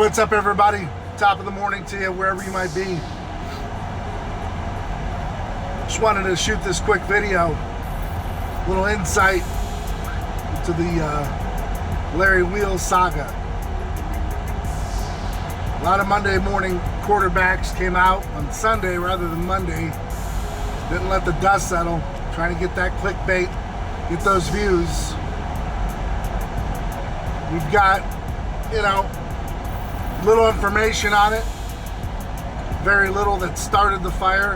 What's up, everybody? Top of the morning to you, wherever you might be. Just wanted to shoot this quick video, little insight into the larrywheels saga. A lot of Monday morning quarterbacks came out on Sunday rather than Monday. Didn't let the dust settle, trying to get that clickbait, get those views. We've got, little information on it. Very little that started the fire.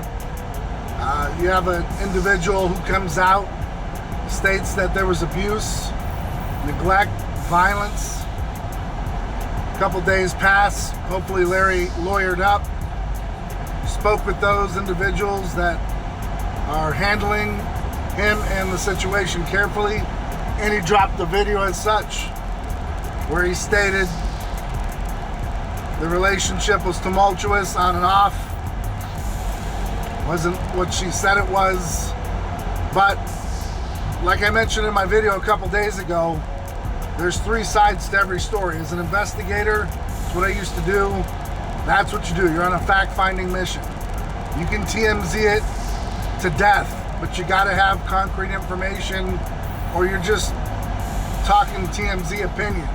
You have an individual who comes out, states that there was abuse, neglect, violence. A couple days pass. Hopefully Larry lawyered up, spoke with those individuals that are handling him and the situation carefully, and he dropped the video as such, where he stated the relationship was tumultuous on and off. Wasn't what she said it was. But like I mentioned in my video a couple days ago, there's three sides to every story. As an investigator, it's what I used to do. That's what you do. You're on a fact-finding mission. You can TMZ it to death, but you gotta have concrete information, or you're just talking TMZ opinion.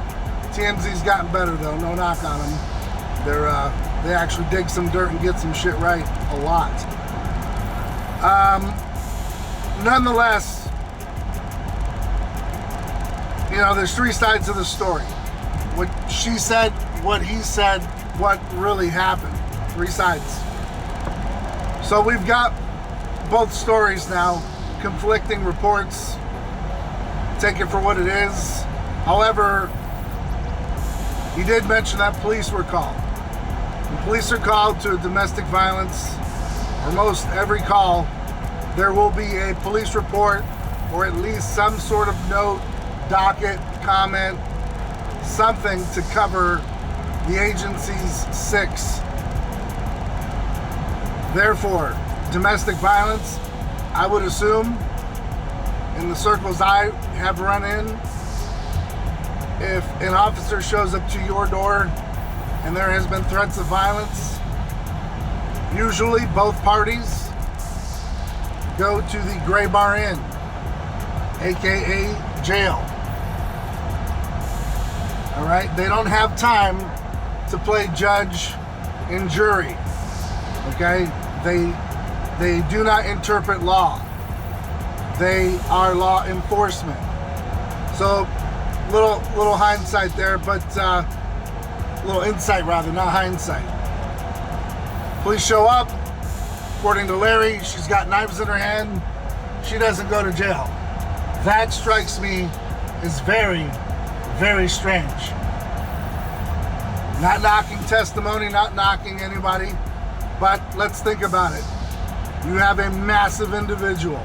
TMZ's gotten better though, no knock on them. They actually dig some dirt and get some shit right a lot. Nonetheless, there's three sides of the story. What she said, what he said, what really happened. Three sides. So we've got both stories now, conflicting reports. Take it for what it is. However, he did mention that police were called. When police are called to a domestic violence, or most every call, there will be a police report, or at least some sort of note, docket, comment, something to cover the agency's six. Therefore, domestic violence, I would assume, in the circles I have run in, if an officer shows up to your door and there has been threats of violence, usually both parties go to the Gray Bar Inn, aka jail. All right, they don't have time to play judge and jury. Okay, they do not interpret law. They are law enforcement. So little hindsight there, but little insight rather, not hindsight. Police show up. According to Larry, she's got knives in her hand. She doesn't go to jail. That strikes me as very, very strange. Not knocking testimony, not knocking anybody, but let's think about it. You have a massive individual,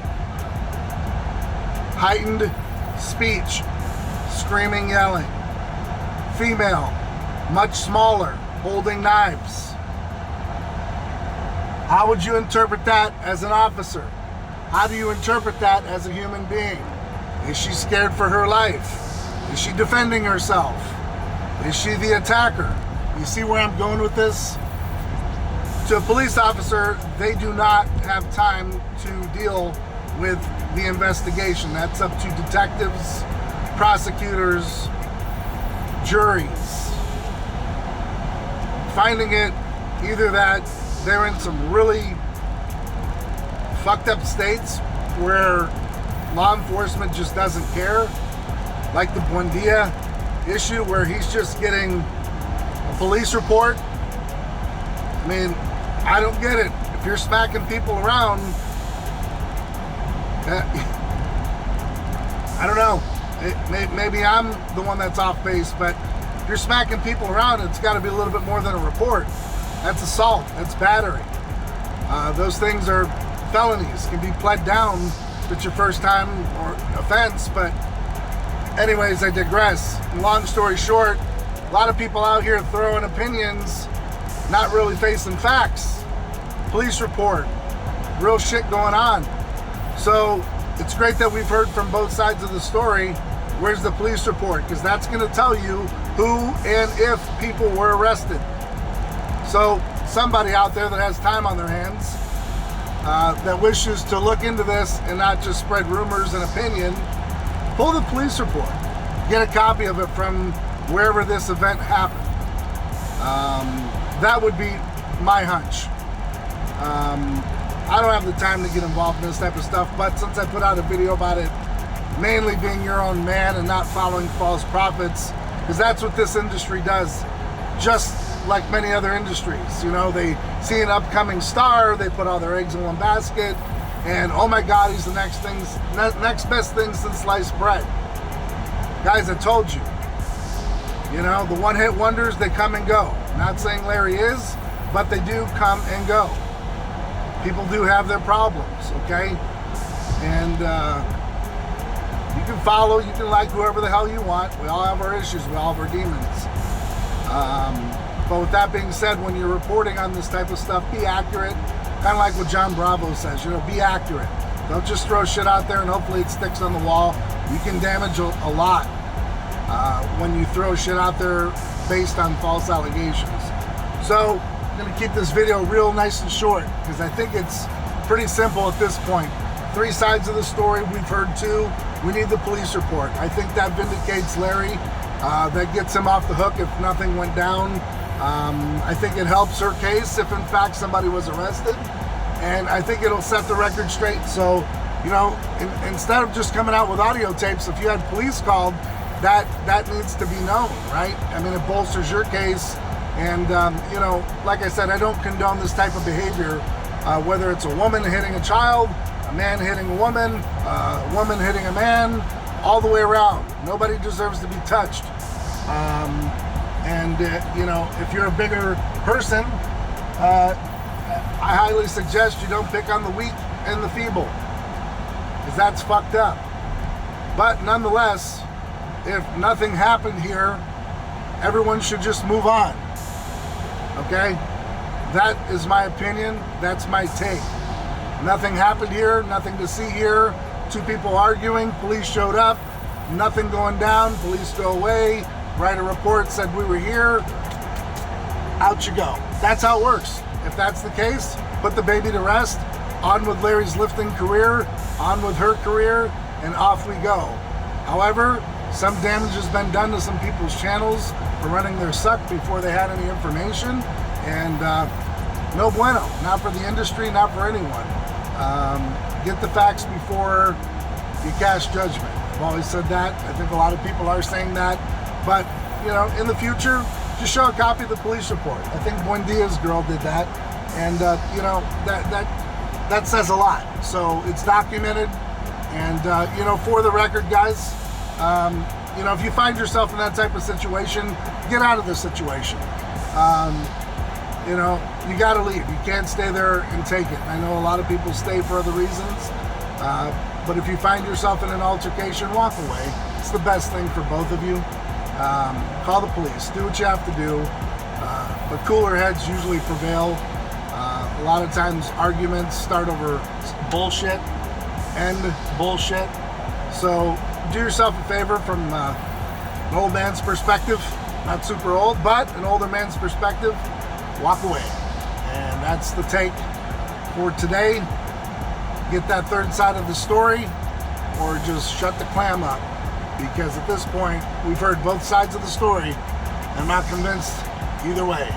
heightened speech, screaming, yelling. Female, much smaller, holding knives. How would you interpret that as an officer? How do you interpret that as a human being? Is she scared for her life? Is she defending herself? Is she the attacker? You see where I'm going with this? To a police officer, they do not have time to deal with the investigation. That's up to detectives, prosecutors, juries. Finding it either that they're in some really fucked up states where law enforcement just doesn't care, like the Buendia issue where he's just getting a police report. I mean, I don't get it. If you're smacking people around, I don't know. Maybe I'm the one that's off base, but if you're smacking people around, it's got to be a little bit more than a report. That's assault. That's battery. Those things are felonies. Can be pled down if it's your first time or offense. But anyways, I digress. Long story short, a lot of people out here throwing opinions, not really facing facts. Police report, real shit going on. So it's great that we've heard from both sides of the story. Where's the police report? Because that's going to tell you who and if people were arrested. So somebody out there that has time on their hands, that wishes to look into this and not just spread rumors and opinion, pull the police report. Get a copy of it from wherever this event happened. That would be my hunch. I don't have the time to get involved in this type of stuff, but since I put out a video about it, mainly being your own man and not following false prophets, because that's what this industry does, just like many other industries. You know, they see an upcoming star, they put all their eggs in one basket, and oh my God, he's the next best thing since sliced bread. Guys, I told you. You know, the one-hit wonders, they come and go. Not saying Larry is, but they do come and go. People do have their problems, okay? And you can follow, you can like whoever the hell you want. We all have our issues, we all have our demons. But with that being said, when you're reporting on this type of stuff, be accurate. Kind of like what John Bravo says, you know, be accurate. Don't just throw shit out there and hopefully it sticks on the wall. You can damage a lot when you throw shit out there based on false allegations. So I'm gonna keep this video real nice and short because I think it's pretty simple at this point. 3 sides of the story, we've heard 2. We need the police report. I think that vindicates Larry. That gets him off the hook if nothing went down. I think it helps her case if in fact somebody was arrested. And I think it'll set the record straight. So, you know, instead of just coming out with audio tapes, if you had police called, that needs to be known, right? I mean, it bolsters your case. And, you know, like I said, I don't condone this type of behavior, whether it's a woman hitting a child, a man hitting a woman hitting a man, all the way around. Nobody deserves to be touched. You know, if you're a bigger person, I highly suggest you don't pick on the weak and the feeble, because that's fucked up. But nonetheless, if nothing happened here, everyone should just move on. Okay? That is my opinion. That's my take. Nothing happened here, nothing to see here. 2 people arguing, police showed up, nothing going down, police go away, write a report, said we were here, out you go. That's how it works. If that's the case, put the baby to rest, on with Larry's lifting career, on with her career, and off we go. However, some damage has been done to some people's channels for running their suck before they had any information, and no bueno, not for the industry, not for anyone. Get the facts before you cast judgment. I've always said that. I think a lot of people are saying that, but you know, in the future, just show a copy of the police report. I think Buendia's girl did that, and you know, that says a lot. So it's documented, and you know, for the record, guys, you know, if you find yourself in that type of situation, get out of the situation. You know, you got to leave. You can't stay there and take it. I know a lot of people stay for other reasons, but if you find yourself in an altercation, walk away. It's the best thing for both of you. Call the police. Do what you have to do. But cooler heads usually prevail. A lot of times arguments start over bullshit, end bullshit. So do yourself a favor from an old man's perspective. Not super old, but an older man's perspective. Walk away. And that's the take for today. Get that 3rd side of the story, or just shut the clam up, because at this point we've heard both sides of the story. I'm not convinced either way.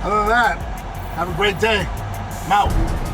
Other than that, have a great day. I'm out.